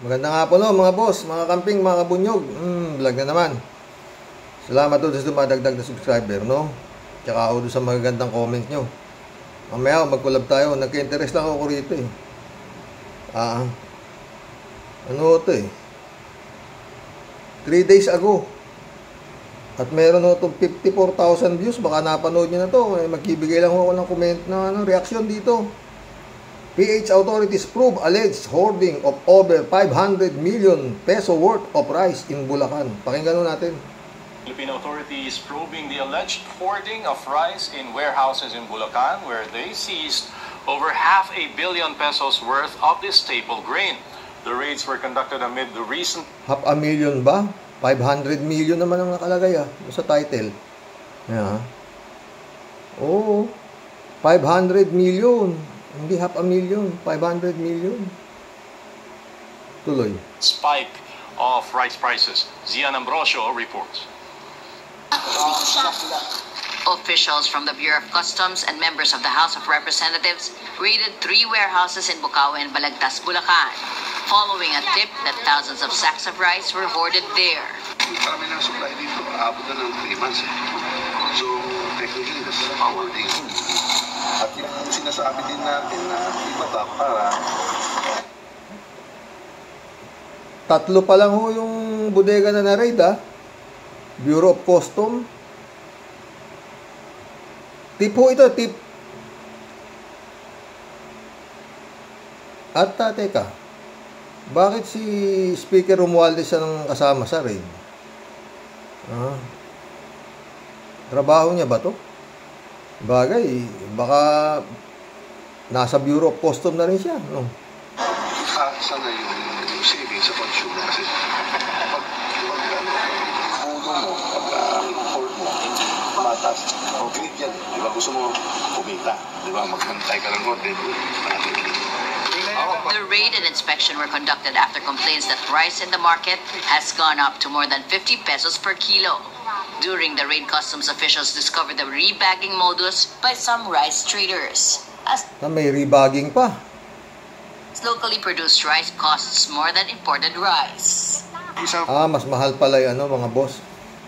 Maganda nga po no, mga boss, mga kamping, mga kabunyog. Vlog na naman. Salamat doon sa dumadagdag na subscriber, no? Tsaka ako doon sa magagandang comment nyo. Mamaya mag-collab tayo. Nagka-interest lang ako rito eh. Ano ito eh? 3 days ago. At meron ho itong 54,000 views. Baka napanood nyo na to. Magbibigay lang ako ng comment na reaksyon dito. PH authorities prove alleged hoarding of over 500 million peso worth of rice in Bulacan. Pakinggan natin. Philippine authorities probing the alleged hoarding of rice in warehouses in Bulacan, where they seized over 500 million pesos worth of this staple grain. The raids were conducted amid the recent... 500,000 ba? 500 million naman ang nakalagay sa title. Yeah. Oh, 500 million. Hindi 500,000, 500 million. Tuloy. Spike of rice prices. Zian Ambrosio reports. Officials from the Bureau of Customs and members of the House of Representatives raided 3 warehouses in Bukawi and Balagtas, Bulacan, following a tip that thousands of sacks of rice were hoarded there. Kami ng supply dito, aabot na ng 3 months. So, technically, that's our day. At yung sinasabi din natin na ibaba para... 3 pa lang ho yung bodega na na-raid Bureau of Custom. Tip ho ito, tip. At teka, bakit si Speaker Romualdez ang kasama sa raid? Trabaho niya ba to? Bagay, baka nasa Bureau of Custom na rin siya, no? Sana yung saving sa consumer kasi pag ulo mo, pag-import mo, matas, okay yan. Di ba gusto mo kumita? Di ba maghantay ka lang ho, The raid and inspection were conducted after complaints that rice in the market has gone up to more than 50 pesos per kilo. During the raid, customs officials discovered the rebagging modus by some rice traders. As may rebagging pa. locally produced rice costs more than imported rice. Mas mahal pala yung mga boss.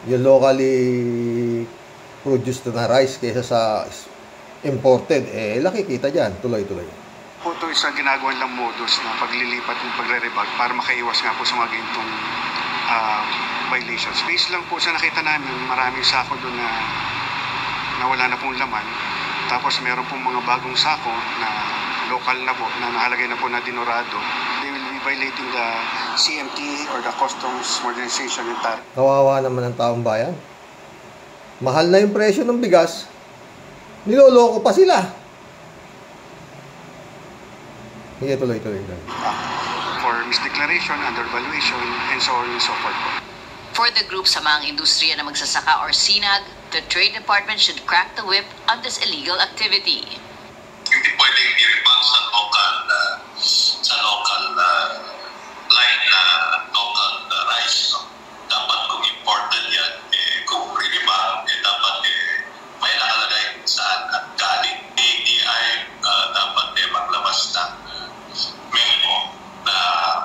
Yung locally produced na rice kaysa sa imported. Laki kita dyan. Tuloy-tuloy. Ito isa ginagawa lang modus na paglilipat ng pagre-rebag para makaiwas nga po sa mga ganitong violations. Based lang po sa nakita namin, maraming sako doon na nawala na pong laman. Tapos meron pong mga bagong sako na local na po, na nakalagay na po na dinorado. They will be violating the CMT or the Customs Modernization and Tariff. Kawawa naman ang taong bayan. Mahal na yung presyo ng bigas. Niloloko pa sila. Sige, tuloy. For misdeclaration, undervaluation, and so on and so forth. For the group Samaang Industriya na Magsasaka or SINAG, the Trade Department should crack the whip on this illegal activity. Hindi pwedeng i-rebag sa local line na local rice. No? Dapat kung imported yan, kung re-rebag, dapat may nakalagay saan at galing. ATI dapat maglabas ng memo na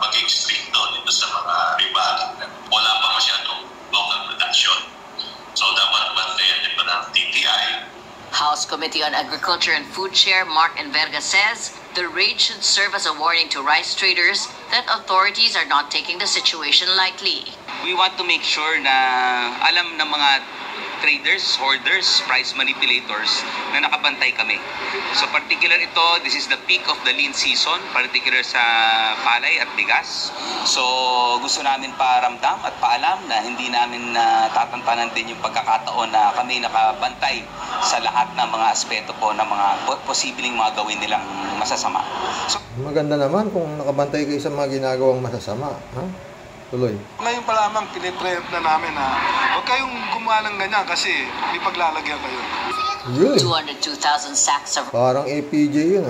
maging stricto dito sa mga rebagging. Wala pa masyadong local production. So dapat bantayan din pa ng TTI. House Committee on Agriculture and Food Chair Mark Enverga says the raid should serve as a warning to rice traders that authorities are not taking the situation lightly. We want to make sure na alam ng mga traders, hoarders, price manipulators na nakabantay kami. So particular ito, this is the peak of the lean season, particular sa palay at bigas. So gusto namin paramdam at paalam na hindi namin tatantanan din yung pagkakataon na kami nakabantay sa lahat ng mga aspeto po ng mga posibleng mga gawin nilang masasama. So, maganda naman kung nakabantay kayo sa mga ginagawang masasama. Tuloy. Ngayon pa lamang pinipreempt na namin na huwag kayong gumawa ng ganyan kasi may paglalagyan kayo. Yun. 202,000 sacks of Parang APJ yun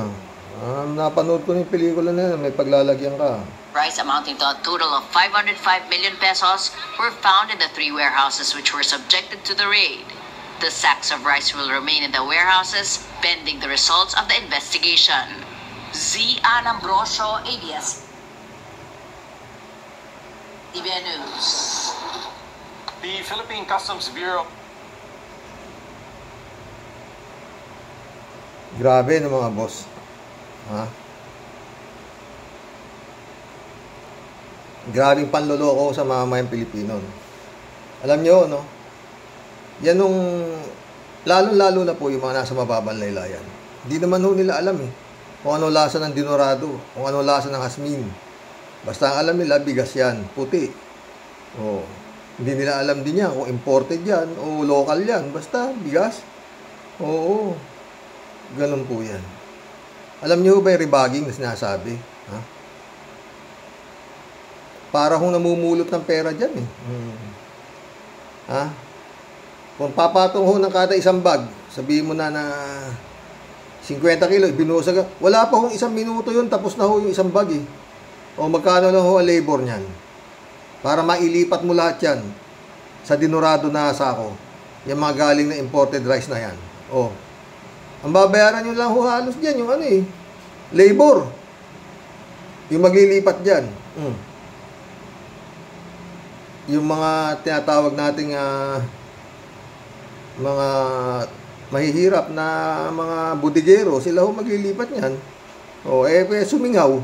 napanood ko yung pelikula na yun, may paglalagyan ka. rice amounting to a total of 505 million pesos were found in the 3 warehouses which were subjected to the raid. The sacks of rice will remain in the warehouses pending the results of the investigation. Zian Ambrosio, ABS. TVN News. The Philippine Customs Bureau. Grabe no mga boss. Ha? Grabing panloloko sa mamamayang Pilipino. No? Alam nyo, no? Yan nung, lalo-lalo na po yung mga nasa mababang laylayan. Hindi naman ho nila alam eh. Kung ano lasa ng dinorado, kung ano lasa ng hasmin. Basta ang alam nila, bigas yan, puti. Oh. Hindi nila alam din yan kung imported yan o local yan. Basta, bigas. Oo. Ganun po yan. Alam niyo ba yung rebagging na sinasabi? Ha? Para kung namumulot ng pera dyan eh. Ha? Kung papatong ho ng kada isang bag, sabihin mo na 50 kilo, binusag. Wala pa hong 1 minuto yun, tapos na ho yung isang bag eh. O magkano lang ho ang labor niyan? Para mailipat mo lahat yan sa dinorado na sako. Yung mga galing na imported rice na yan. O. Ang babayaran nyo lang ho halos dyan, yung ano eh. Labor. Yung maglilipat dyan. Yung mga tinatawag nating mga mahihirap na mga budigero, sila ho maglilipat niyan. O, sumingaw.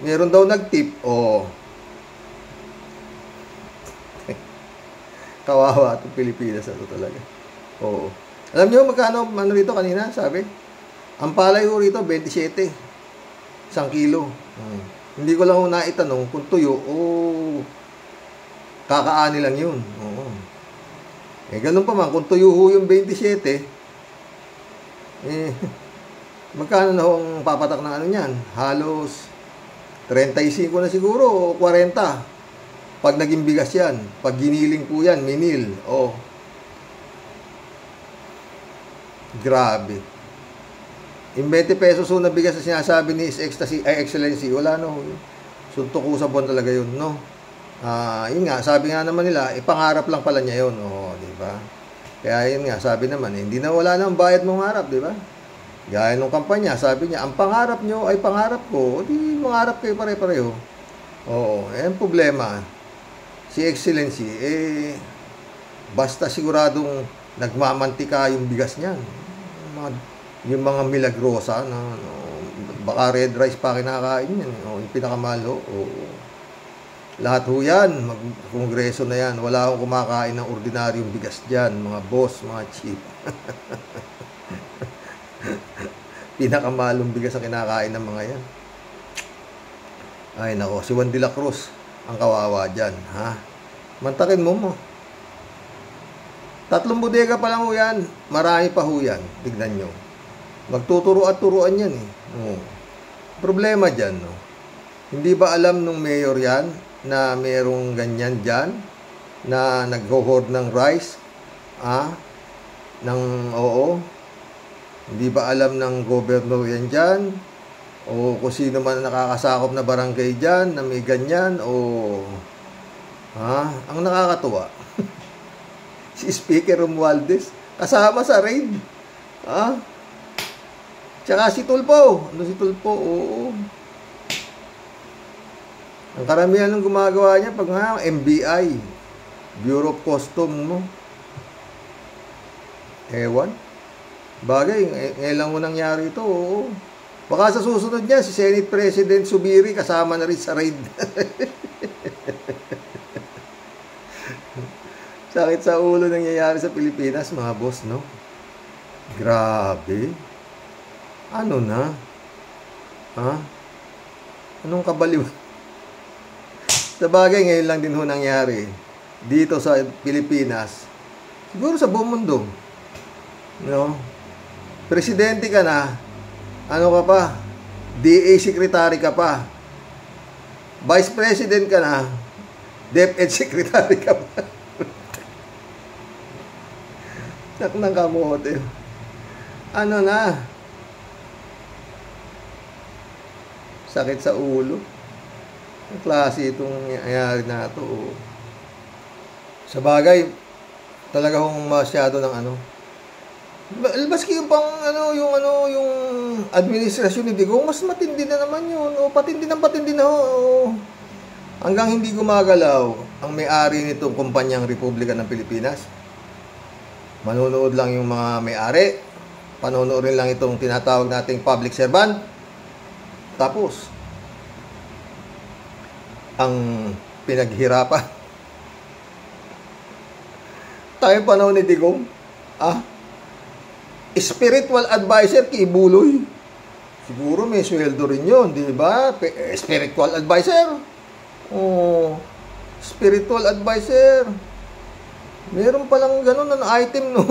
Meron daw nagtip. O, kawawa itong Pilipinas na ito talaga. Oo. Alam niyo magkano rito kanina, sabi? Ang palay ho rito, 27. 1 kilo. Hindi ko lang ho naitanong kung tuyo o kakaani lang yun. Oo. Ganun pa man, kung tuyo ho yung 27, magkano na ho ang papatak ng ano niyan? Halos 35 na siguro o 40. Pag naging bigas yan, pag giniling po yan, minil. Oh. Grabe. Yung 20 pesos ho na bigas na sinasabi ni His Excellency, wala no. Suntok ko sa buwan talaga yun, no? Yun nga, sabi nga naman nila, pangarap lang pala niya yun. Oh, di ba? Kaya yun nga, sabi naman, hindi na wala nang bayad mong harap, di ba? Gaya nung kampanya, sabi niya, ang pangarap nyo ay pangarap ko, di mangarap kayo pare-pareho. Oo, ang problema, si Excellency, basta siguradong nagmamantika yung bigas niyan. Yung mga milagrosa, baka red rice pa kinakain yan, yung pinakamalo, lahat ho yan, kongreso na yan, wala akong kumakain ng ordinaryong bigas dyan, mga boss, mga chief. Pinakamalong bigas ang kinakain ng mga yan. Ay nako, si Juan de la Cruz ang kawawa dyan, ha? Mantakin mo. 3 bodega pa lang ho yan, marami pa ho yan, tignan nyo. Magtuturo at turuan yan eh. Problema dyan, no? Hindi ba alam nung mayor yan na merong ganyan dyan na nagho-hoard ng rice? Hindi ba alam ng governor yan dyan? O kung sino man nakakasakop na barangay dyan na may ganyan? Ang nakakatuwa, si Speaker Romualdez kasama sa raid. Tsaka si Tulfo. Ano si Tulfo? Oo. Ang karamihan ng gumagawa niya pag MBI, Bureau of Customs, no? Ewan. Bagay, ngayon lang mo nangyari ito. Oo. Baka sa susunod niya, si Senate President Subiri kasama na rin sa raid. Sakit sa ulo nangyayari sa Pilipinas, mga boss, no? Grabe. Ano na? Anong kabaliw? Sa bagay, ngayon lang din ho nangyari dito sa Pilipinas. Siguro sa buong mundo. No? Presidente ka na, ano ka pa? DA Secretary ka pa. Vice President ka na, DepEd Secretary ka pa. Naknang kamote. Ano na? Sakit sa ulo. Ang klase itong nangyayari na ito. Sa bagay, talaga hong masyado ng ano. Maski yung yung administrasyon ni Digong, mas matindi na naman yun. Patindi na. Hanggang hindi gumagalaw ang may-ari nitong kumpanyang Republika ng Pilipinas. Manonood lang yung mga may-ari. Panonood rin lang itong tinatawag nating public servant. Tapos, ang pinaghirapan. Tayong panahon ni Digong, spiritual advisor kay Buloy. Siguro may sweldo rin yun, di ba? Spiritual advisor. Oh, spiritual advisor. Meron palang ganun na item, no?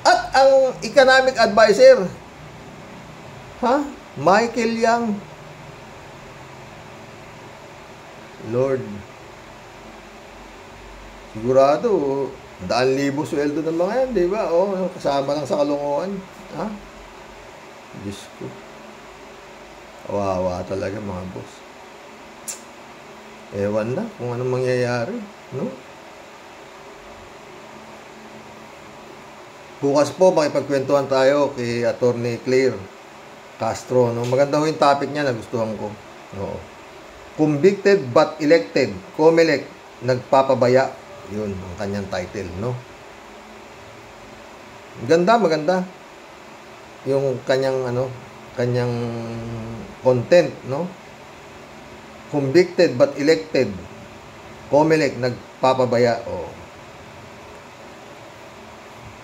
At ang economic advisor, Michael Yang. Lord. Sigurado, 100,000 sweldo ng mga yan, di ba? Oh, kasama lang sa kalunguan. Diyos ko. Kawawa talaga mga boss. Ewan na kung anong mangyayari, no? Bukas po, makipagkwentuhan tayo kay Attorney Claire Castro, no? Maganda ho yung topic niya, nagustuhan ko. No? Convicted but elected, COMELEC, nagpapabaya. Yun, ang kanyang title, no? Maganda. Yung kanyang, kanyang content, no? Convicted but elected, COMELEC, nagpapabaya. Oh.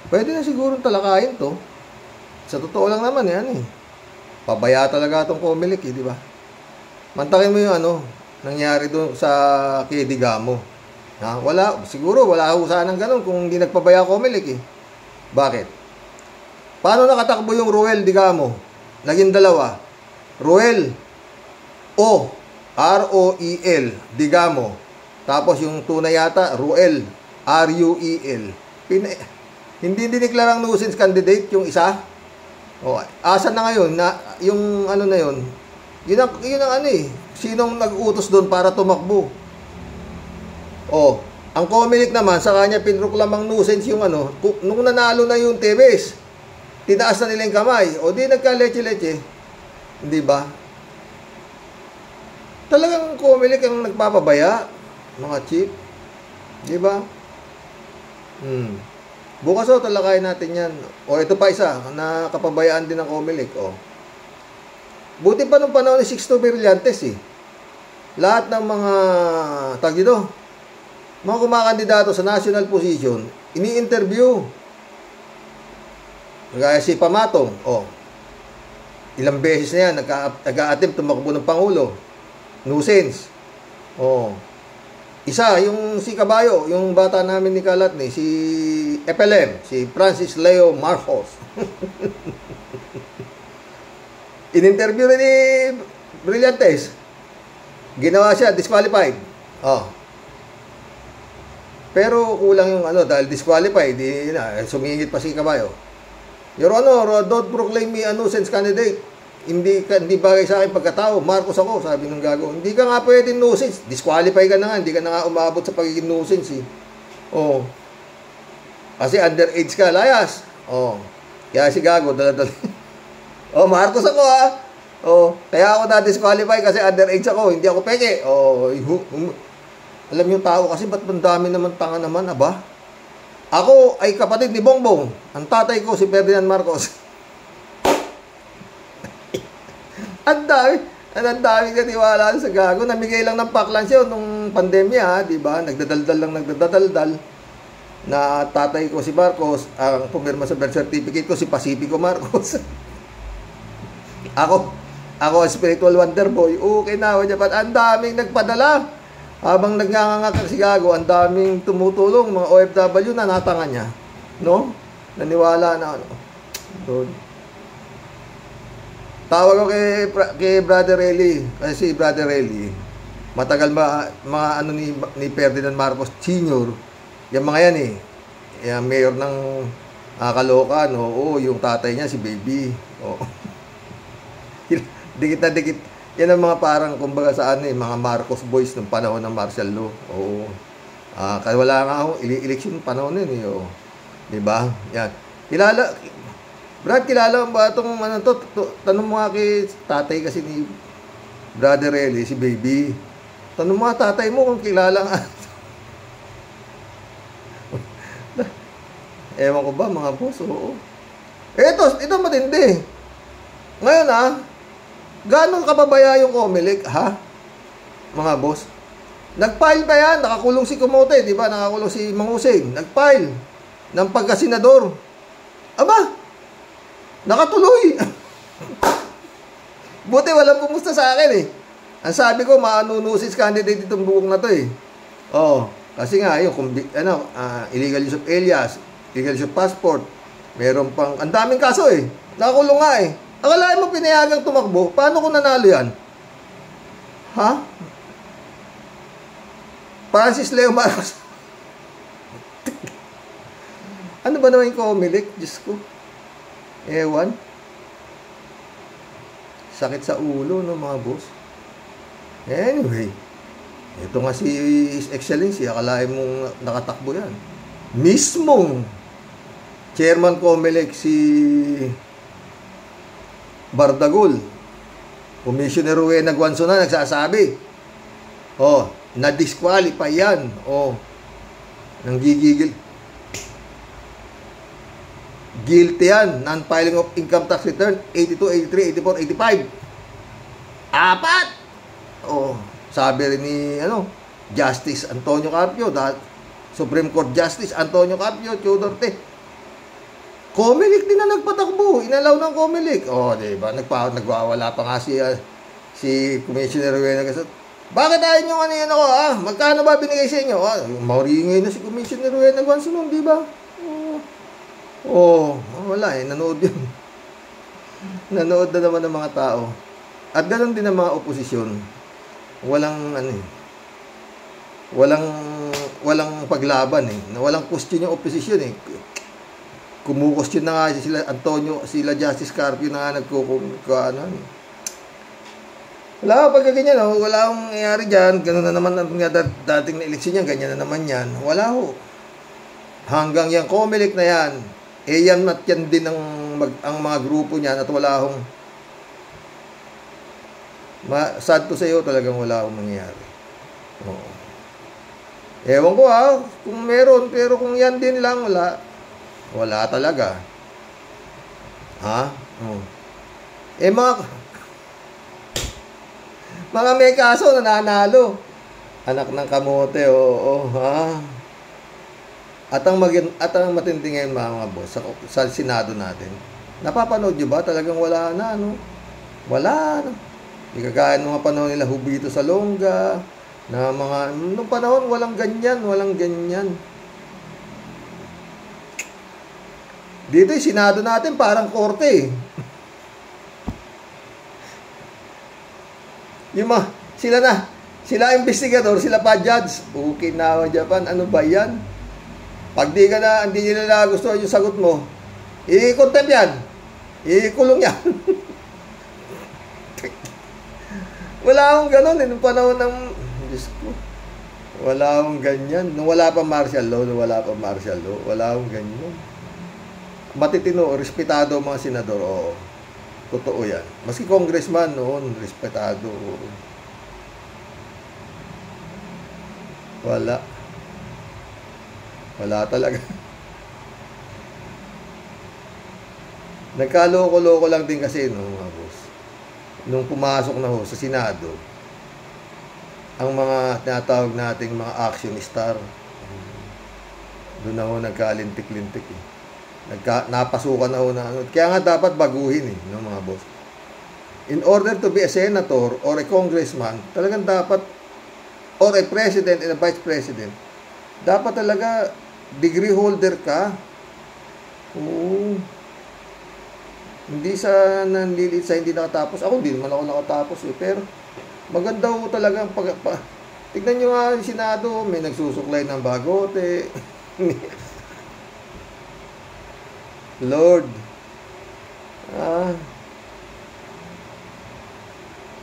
Pwede na siguro talakayin to. Sa totoo lang naman, yan eh. Pabaya talaga itong COMELEC, di ba? Mantakin mo yung nangyari doon sa kay Digamo. Siguro wala ho sanang ganun kung hindi nagpabaya COMELEC eh. Bakit? Paano nakatakbo yung Roel Digamo? Naging dalawa. Roel O R-O-E-L Digamo. Tapos yung tunay yata Ruel R-U-E-L. Hindi dineklarang nuisance candidate yung isa. Asa na ngayon na yung na yun? Yun ang sinong nag-utos doon para tumakbo? Ang COMELEC naman sa kanya pinroklamang nuisance yung nung nanalo na yung Tebes. Tinaas na nila yung kamay. Di nagka-leche-leche. Hindi ba? Talagang COMELEC ang nagpapabaya, mga chief. Di ba? Bukas talakayin natin yan. Ito pa isa, na kapabayaan din ng COMELEC. Buti pa nung panahon ni Sixto Brillantes eh. Lahat ng mga mga kumakandidato sa national position, ini-interview. Gaya si Pamatong, ilang beses na yan, nag-a-attempt tumakbo ng Pangulo. Nuisance. Isa, yung si Caballo, yung bata namin ni Kalatni, si FLM, si Francis Leo Marcos. In-interview rin ni Brillantes. Ginawa siya, disqualified. Pero kulang yung dahil disqualified, sumingit pa si Caballo. Your Honor, don't proclaim me a nuisance candidate. Hindi bagay sa akin pagkatao. Marcos ako, sabi ng gago. Hindi ka nga pwedeng nuisance. Disqualify ka na nga. Hindi ka na nga umabot sa pagiging nuisance eh. Kasi underage ka, layas. Kaya si gago, dala-dala. Marcos ako ha. Kaya ako na-disqualify kasi underage ako. Hindi ako peke. Alam yung tao kasi ba't dami naman tanga naman, aba? Ako ay kapatid ni Bongbong. Ang tatay ko si Ferdinand Marcos. Ang dami katiwala sa gago. Namigay lang ng paklan siya nung pandemya, di ba? Nagdadaldal. Na tatay ko si Marcos, ang pumirma sa birth certificate ko si Pacifico Marcos. Ako spiritual wonder boy. Okay na, ang daming nagpadala. Habang nagngangangak si gago, ang daming tumutulong, mga OFW na natanga niya. No? Naniwala na Doon. Tawag ko kay Brother Eli. Kasi si Brother Eli, matagal ni Ferdinand Marcos Sr. Yung mga yan eh. Yung mayor ng Caloocan. Yung tatay niya si Baby. Dikit na dikit. Yan ang mga parang kumbaga sa mga Marcos boys ng panahon ng martial law. Kaya wala nga election panahon yun eh. Diba? Yan. Brad, kilala mo ba itong ano to? Tanong mo nga kay tatay kasi ni Brother Eli, si Baby. Tanong mo nga tatay mo kung kilala nga. Ewan ko ba mga boss? Oo. Ito matindi. Ngayon gano'ng kababaya yung Comelec, ha? Mga boss. Nag-file pa yan, nakakulong si Kumote, di ba? Nakakulong si Mang Hussein. Nag-file ng pagkasenador. Aba, nakatuloy. Buti walang kumusta sa akin eh. Ang sabi ko, maanunusis candidate itong buong na to eh. Oo, kasi nga, yung illegal use of alias, illegal use of passport, meron pang, ang daming kaso eh. Nakakulong nga eh. Akalain mo pinayagang tumakbo, paano kung nanalo yan? Ha? Francis Leo Marcos. Ano ba naman yung Comelec? Diyos ko. Ewan. Sakit sa ulo, no, mga boss. Anyway. Ito nga si His Excellency. Akalain mong nakatakbo yan. Mismong Chairman Comelec si Bardagul. Commissioner Rowena Guanzona nagsasabi. Na-disqualify yan. Nanggigigil. Guilty yan. Non-filing of income tax return 82, 83, 84, 85. 4. Sabi rin ni Justice Antonio Carpio, Supreme Court Justice Antonio Carpio, Chudorte. Comelec din na nagpatakbo. Inalaw ng Comelec. Diba? Nagwawala pa nga si Commissioner Rowena Guanzona. Bakit ayaw nyo magkano ba binigay sa inyo? Mauringay na si Commissioner Rowena Guanzona, di ba? Wala eh. Nanood yun. Nanood na naman ng mga tao. At ganoon din ang mga oposisyon. Walang paglaban eh. Walang question yung oposisyon eh. Kumu-question na nga sila Justice Carpio na nga wala pagka ganyan, wala akong nangyayari dyan. Ganun na naman ang dating na eleksyon yan, ganyan na naman yan. Wala ho. Hanggang yung Comelec na yan, yan at yan din ang mga grupo niyan at wala akong sad to sa'yo, talagang wala akong nangyayari. Ewan ko kung meron, pero kung yan din lang, wala talaga. Mga may kaso nananalo. Anak ng kamote, At ang matindi ngayon mga boss, sa Senado natin, napapanood nyo ba? Talagang wala na, Wala na. Ikagaya nung mga panahon nila, Hubito Salonga, na nung panahon, walang ganyan. Dito yung Senado natin, parang korte eh. Sila investigador, sila pa judge. Okinawa, Japan, ano ba yan? Pag hindi nila gusto yung sagot mo, i-contempt yan. I-kulong yan. Wala akong ganun nung panahon ng Diyos ko. Wala akong ganyan. Nung wala pa martial law, wala akong ganyan. Matitino, respetado mga senador, totoo yan. Maski congressman noon, respetado. Wala talaga. Nagkaloko-loko lang din kasi mga boss. Nung pumasok na sa Senado, ang mga tinatawag nating mga action star, doon na nagkalintik-lintik eh. Napasukan na kaya nga dapat baguhin mga boss. In order to be a senator or a congressman, talagang dapat, or a president and a vice president, dapat talaga degree holder ka. Hindi sa nanlilit sa hindi nakatapos. Ako hindi naman ako nakatapos pero maganda ho talaga tignan nyo nga yung Senado, may nagsusuklay ng bagote. Lord,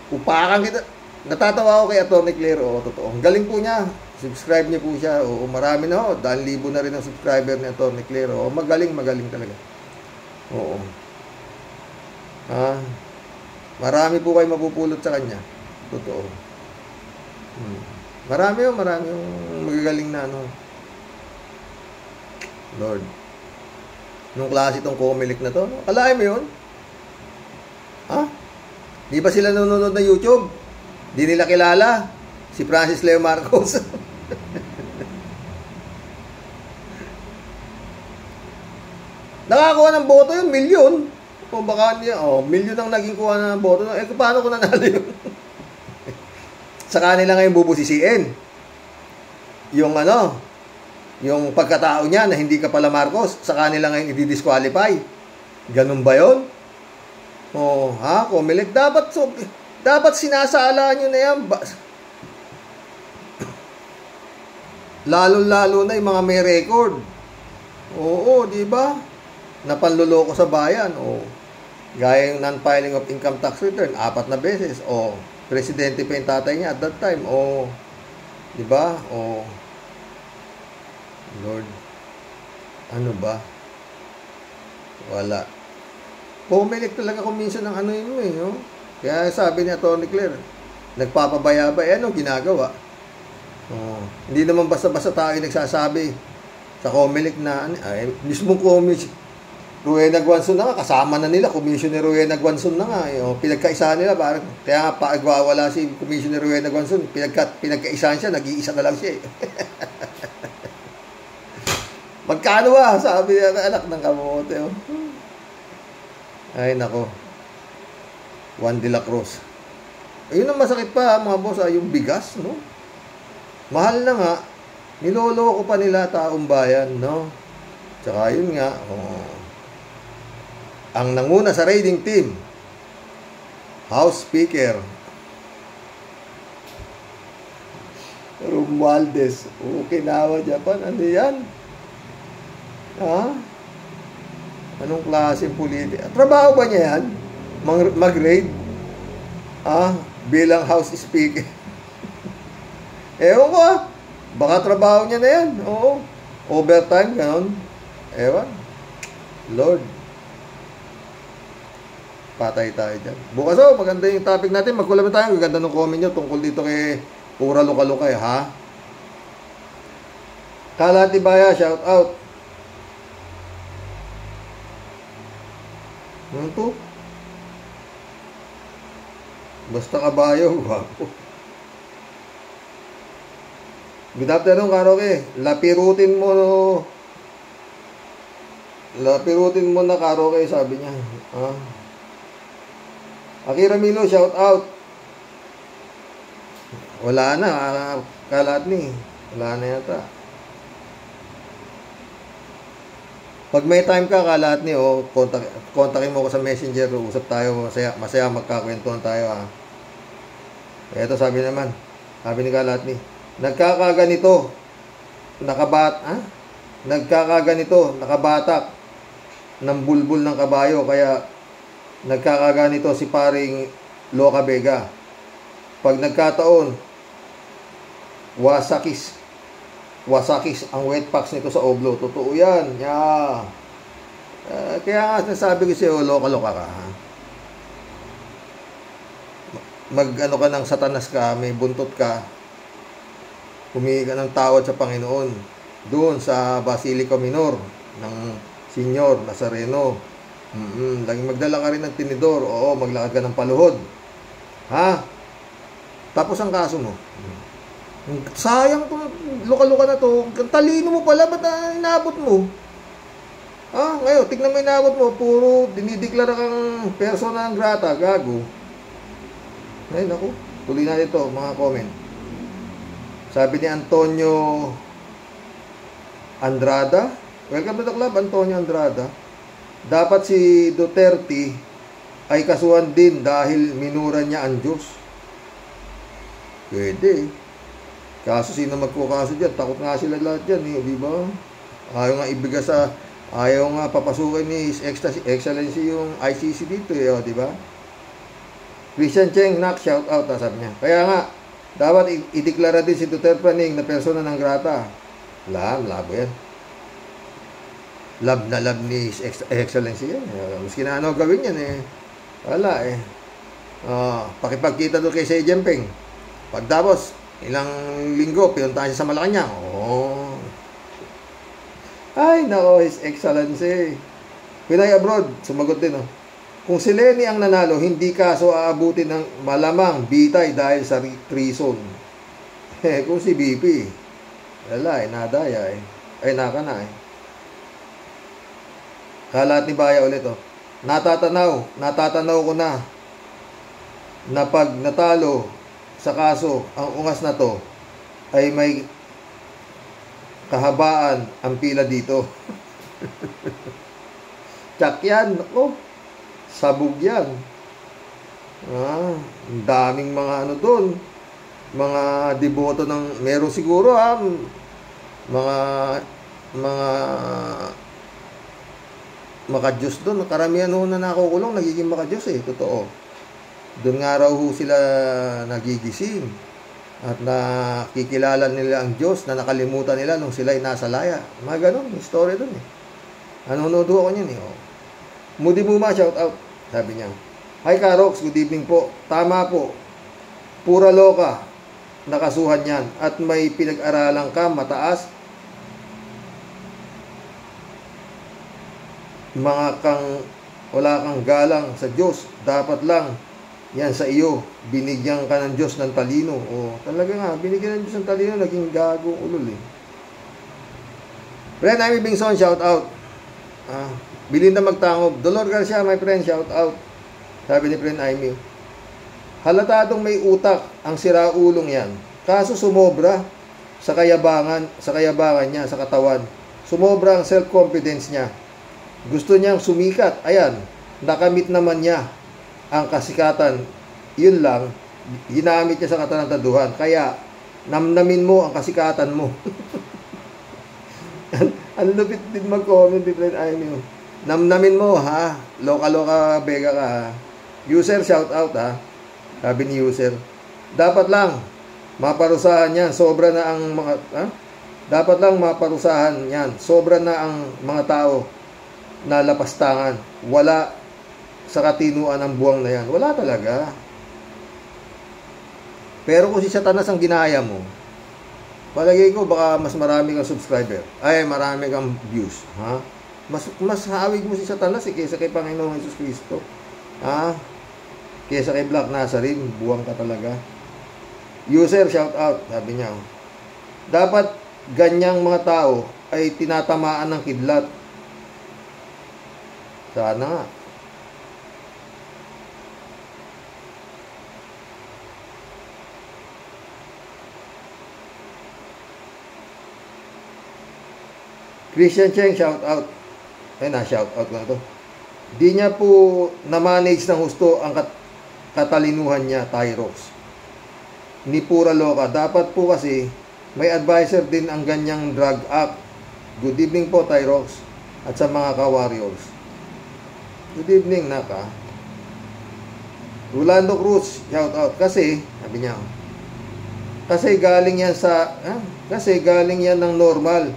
upakan kita. Natatawa ako kay Atty. Claire, totoo. Ang galing po niya. Subscribe niyo po siya. Marami na 10,000 na rin ang subscriber ni Atty. Claire. Magaling talaga. Marami po kayo mapupulot sa kanya. Totoo. Marami yung magagaling na Lord. Nung klase itong Comelec na to. Kalahin mo yun? Di ba sila nanonood na YouTube? Di nila kilala si Francis Leo Marcos. Nakakuha ng boto yun, milyon. O baka milyon ang naging kuha ng boto. Paano ko nanalo yun? Sa kanila ngayon bubusisiin. Yung yung pagkatao niya na hindi ka pala Marcos, sa kanila ngayon i-disqualify. Ganun ba yun? Comelec, dapat sinasala nyo na yan. Lalo-lalo na yung mga may record. Oo, di ba? Napanluloko sa bayan. Gaya yung non-filing of income tax return, 4 na beses. Presidente pa yung tatay niya at that time. Di ba? Lord, ano ba? Wala. Comelec talaga kuminsan ng yun Kaya sabi ni Atty. Claire, nagpapabaya ba? Ginagawa? Hindi naman basta-basta tayo nagsasabi sa Comelec na, mismo Rowena Guanzon na nga, kasama na nila, Commissioner Rowena Guanzon na nga. Pinagkaisahan nila, parang, kaya nga paagwawala si Commissioner Rowena Guanzon, pinagkaisahan siya, nag-iisa na lang siya Magkano ba? Sabi niya, anak ng kamote. Ay, nako. Juan de la Cruz. Ayun ang masakit pa, mga boss, yung bigas, no? Mahal na nga. Niloloko pa nila taong bayan, no? Tsaka yun nga, ang nanguna sa raiding team, House Speaker Romualdez. Okinawa, Japan. Ano yan? Anong klaseng politika? Trabaho ba niya yan? Mag-raid? Bilang House Speaker? Ewan ko Baka trabaho niya na yan. Oo. Overtime, gano'n. Ewan. Lord. Patay tayo dyan. Bukas maganda yung topic natin. Magkulaman tayo. Ganda ng comment nyo tungkol dito kay Pura Luka-Luka Kalati Baya, shout out. Ano to? Basta kabayo, guwapo. Good afternoon, Karoke. Lapirutin mo na, Karoke, sabi niya. Akira Milo, shout out. Wala na, Kalatni. Wala na yata. Pag may time ka, Kalatni, kontakin mo ko sa Messenger, usap tayo, masaya magkakwentuhan tayo, Ito sabi naman, sabi ni Kalatni, nakabatak ng bulbul ng kabayo, kaya nagkakaganito si paring Loca Vega. Pag nagkataon, wasakis ang wet packs nito sa Oblo. Totoo yan. Kaya nga nasabi ko sa'yo, loka-loka ka. Mag-ano ka ng satanas ka, may buntot ka, humingi ka ng tawad sa Panginoon. Doon sa Basilica Minor ng Senyor Nazareno. Laging magdala ka rin ng tinidor. Oo, maglakad ka ng paluhod. Tapos ang kaso mo. Sayang to, luka-luka na to. Talino mo pala, ba't inabot mo? Ngayon, tignan mo inabot mo, puro dinideklara kang persona non grata, gago. Ay, naku, tuloy na ito, mga comment. Sabi ni Antonio Andrada, welcome to the club, Antonio Andrada. Dapat si Duterte ay kasuhan din dahil minura niya ang Diyos. Pwede. Kaso sino magkukaso dyan? Takot nga sila lahat dyan, di ba? Ayaw nga ibigas ayaw nga papasukin ni His Excellency yung ICC dito, di ba? Christian Cheng, shout out, sabi niya. Kaya nga, dapat ideklara din si Duterte Praning na persona non grata. Labo yan. Love na love ni His Excellency yan. Maski na gawin yan Wala eh. Pakipagkita doon kay Xi Jinping. Pagtapos, ilang linggo, pinuntahan siya sa Malacanang. Ay, nako, His Excellency. Pinay abroad, sumagot din, Kung si Lenny ang nanalo, hindi kaso aabutin ng malamang bitay dahil sa treason. Kung si BP, wala nadaya Ay, naka na Kalat ni Baya ulit, Natatanaw ko na pag natalo sa kaso, ang ungas na to ay may kahabaan ang pila dito. Tsak yan. Sabog yan. Ang daming mga doon. Mga deboto ng, meron siguro mga makadyos doon. Karamihan na nakukulong, nagiging makadyos totoo. Doon nga raw sila nagigising. At nakikilala nila ang Diyos na nakalimutan nila nung sila'y nasa laya. Mga ganun, may story doon Nanonood ako niyan Mudi Muma, shout out. Sabi niya, "Hi Karox, good evening po. Tama po. Pura loka. Nakasuhan yan. At may pinag-aralan ka mataas. Wala kang galang sa Diyos. Dapat lang yan sa iyo. Binigyan ka ng Diyos ng talino." Talaga nga, binigyan ng Diyos ng talino, naging gagong ulol Friend Amy Bingson, shout out. Bilinda Magtangob, Dolor Garcia, my friend, shout out. Sabi ni friend Amy, halatadong may utak ang siraulong yan. Kaso sumobra sa kayabangan niya, sa katawan. Sumobra ang self-confidence niya. Gusto niyang sumikat. Ayan, nakamit naman niya ang kasikatan. Yun lang, ginamit niya sa katarantaduhan. Kaya, namnamin mo ang kasikatan mo. Ang lupit din mag-comment ni friend Amy. Namnamin mo, Loka-loka bega ka, User, shout out, Sabi ni user. Dapat lang maparusahan yan. Sobra na ang mga Dapat lang maparusahan yan. Sobra na ang mga tao na lapastangan. Wala sa katinuan ang buwang na yan. Wala talaga. Pero kung si Satanas ang ginaya mo, palagay ko baka mas marami kang subscriber. Ay, marami kang views. Mas hawig mo si Satanas kaysa kay Panginoong Jesus Cristo. Kaysa kay Black Nazarene, buwang ka talaga. User, shout out, sabi niya. Dapat ganyang mga tao ay tinatamaan ng kidlat. Sana nga. Christian Cheng, shout out. Shout out ko na to. Di niya po na-manage ng husto ang katalinuhan niya, Tyrox. Ni pura loka. Dapat po kasi may advisor din ang ganyang drug app. Good evening po, Tyrox. At sa mga ka-warriors. Good evening, Naka. Rolando Cruz, shout out. Kasi, sabi niya, kasi galing yan ng normal.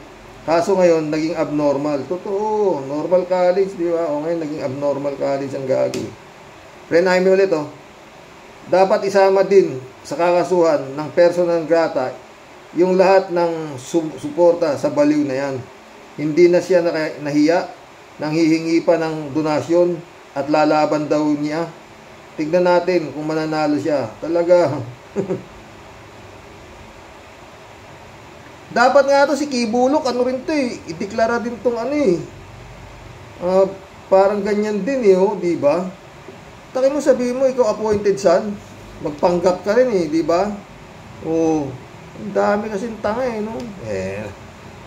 Kaso ngayon, naging abnormal. Totoo, normal college, di ba? Ngayon, naging abnormal college ang gagi. Friend Jaime ulit, dapat isama din sa kakasuhan ng personal grata yung lahat ng suporta sa baliw na yan. Hindi na siya nahiya, nanghihingi pa ng donasyon at lalaban daw niya. Tignan natin kung mananalo siya. Talaga. Dapat nga to si Kibulok, ideklara din tong parang ganyan din di ba? Taki mo sabihin mo, ikaw appointed son, magpanggap ka rin di ba? Ang dami kasing tanga no?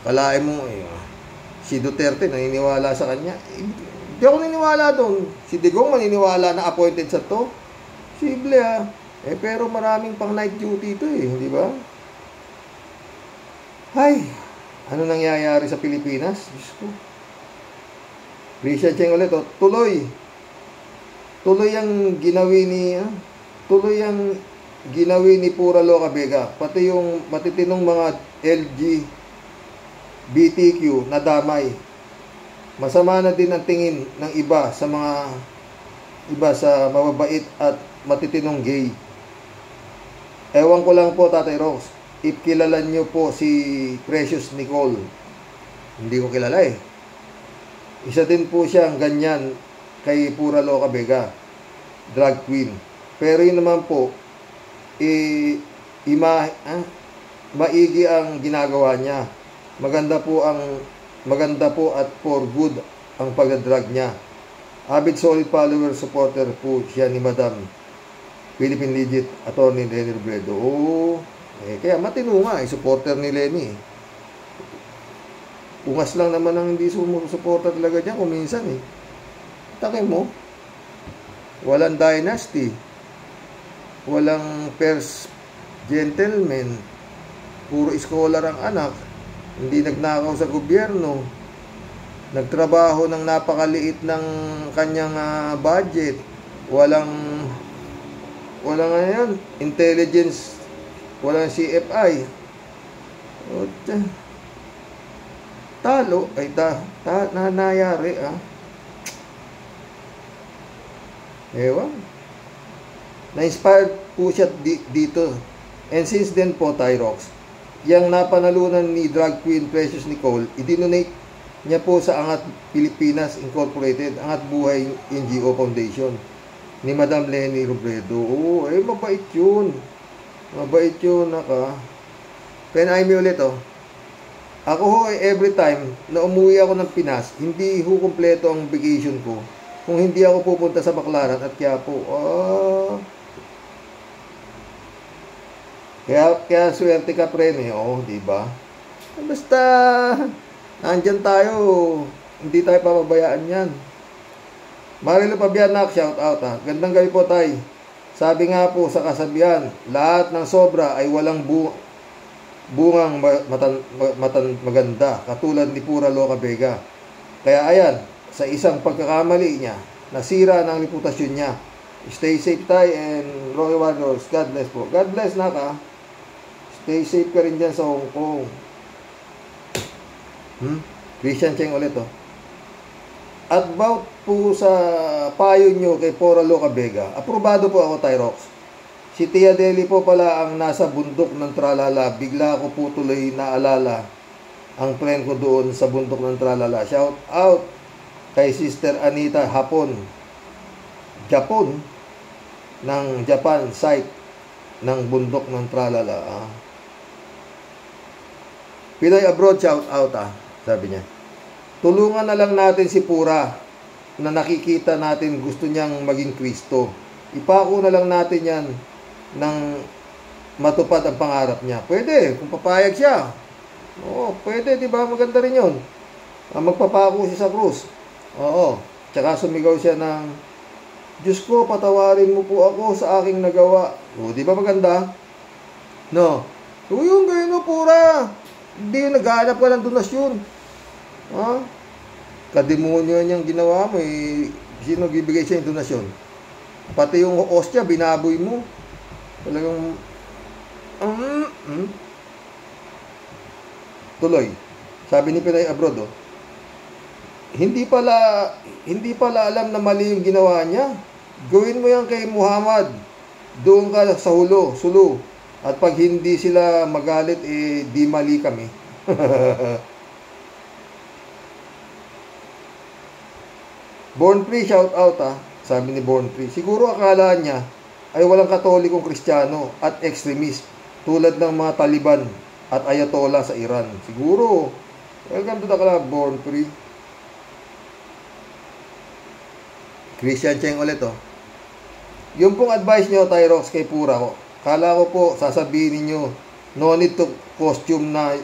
Kalahin mo, si Duterte naniniwala sa kanya. Hindi ako naniniwala doon. Si Digong maniniwala na appointed sa to. Simple pero maraming pang night duty ito di ba? Ay, ano nangyayari sa Pilipinas? Diyos ko. Richard Cheng ulit, Tuloy ang ginawi ni Pura Loka Bega. Pati yung matitinong mga LGBTQ na damay. Masama na din ang tingin ng iba sa mga iba sa mababait at matitinong gay. Ewan ko lang po, Tatay Rox, if kilala nyo po si Precious Nicole. Hindi ko kilala eh. Isa din po siyang ganyan kay Pura Loca Vega, drag queen. Pero yun naman po, maigi ang ginagawa niya. Maganda po at for good ang pagdadrag niya. Avid solid follower, supporter po siya ni Madam Philippine Legit Attorney Lenny Robredo. Kaya matino nga, supporter ni Lenny. Ungas lang naman ang hindi sumusuporta talaga dyan kung minsan eh. Takin mo, walang dynasty, walang first gentleman, puro scholar ang anak, hindi nagnakaw sa gobyerno, nagtrabaho ng napakaliit ng kanyang budget, walang ngayon, intelligence, walang CFI. Talo, ay nanayari Ewan. Na-inspired po siya dito. And since then po, Tyrox, yung napanalunan ni drag queen Precious Nicole, idinonate niya po sa Angat Pilipinas Incorporated, Angat Buhay NGO Foundation ni Madam Lenny Robredo. Mabait yun. Mabait yun, Penay mo ulit, Ako ho, every time na umuwi ako ng Pinas, hindi ho kumpleto ang vacation ko kung hindi ako pupunta sa Baclaran at Quiapo. Kaya swerte ka, pre, di ba? Basta, nandyan tayo, hindi tayo papabayaan yan. Marilo Pabianak, shout out Gandang gabi po, tay. Sabi nga po sa kasabihan, lahat ng sobra ay walang bungang maganda, katulad ni Pura Loca Vega. Kaya ayan, sa isang pagkakamali niya, nasira ng reputasyon niya. Stay safe tayo and Roy Warriors, God bless po. God bless Stay safe ka rin dyan sa Hong Kong. Christian Cheng ulit At about po sa payo nyo kay Pura Loca Vega, aprobado po ako, Tyrox. Si Tia Deli po pala ang nasa bundok ng Tralala. Bigla ko po tuloy naalala ang friend ko doon sa bundok ng Tralala. Shout out kay Sister Anita Japon ng Japan site ng bundok ng Tralala. Pinoy abroad, shout out sabi niya. Tulungan na lang natin si Pura na nakikita natin gusto niyang maging Kristo. Ipako na lang natin yan nang matupad ang pangarap niya. Pwede, kung papayag siya. Pwede, di ba? Maganda rin yun. Magpapako siya sa krus. Tsaka sumigaw siya ng, Diyos ko, patawarin mo po ako sa aking nagawa. Di ba maganda? No. Yung ganyan Pura. Hindi yung naghahanap ka ng donasyon. Kademonyo niyang ginawa mo. Sino bibigay siya yung donasyon? Pati yung hostya, binaboy mo. Talagang tuloy. Sabi ni Pinay Abroad, hindi pala alam na mali yung ginawa niya. Gawin mo yan kay Muhammad. Doon ka sa sulo. At pag hindi sila magalit, di mali kami. Born Free, shout out sabi ni Born Free. Siguro akala niya ay walang katolikong Kristiyano at extremist tulad ng mga Taliban at Ayatollah sa Iran. Siguro. Welcome to the club, Born Free. Christian Cheng ulit Yung pong advice nyo, Tyrox, kay Pura ko. Kala ko po, sasabihin niyo no need to costume na